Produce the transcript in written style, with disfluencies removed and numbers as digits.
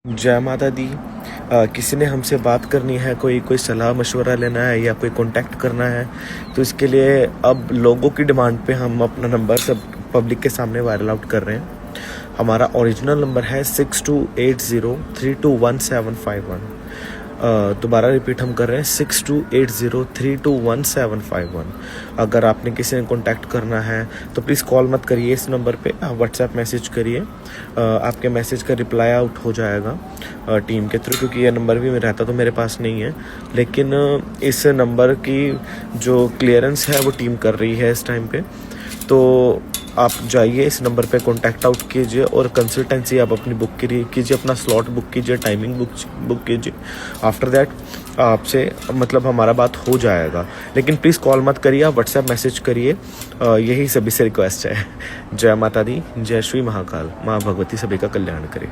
जय माता दी। किसी ने हमसे बात करनी है, कोई सलाह मशवरा लेना है या कोई कांटेक्ट करना है, तो इसके लिए अब लोगों की डिमांड पे हम अपना नंबर सब पब्लिक के सामने वायरल आउट कर रहे हैं। हमारा ओरिजिनल नंबर है 6280321751। दोबारा रिपीट हम कर रहे हैं 6280321751। अगर आपने किसी ने कांटेक्ट करना है तो प्लीज़ कॉल मत करिए, इस नंबर पे व्हाट्सएप मैसेज करिए। आपके मैसेज का रिप्लाई आउट हो जाएगा टीम के थ्रू, क्योंकि ये नंबर भी रहता तो मेरे पास नहीं है, लेकिन इस नंबर की जो क्लियरेंस है वो टीम कर रही है इस टाइम पे। तो आप जाइए, इस नंबर पे कांटेक्ट आउट कीजिए और कंसल्टेंसी आप अपनी बुक कीजिए, अपना स्लॉट बुक कीजिए, टाइमिंग बुक कीजिए। आफ्टर दैट आपसे मतलब हमारा बात हो जाएगा, लेकिन प्लीज़ कॉल मत करिए, आप व्हाट्सएप मैसेज करिए। यही सभी से रिक्वेस्ट है। जय माता दी, जय श्री महाकाल, माँ भगवती सभी का कल्याण करे।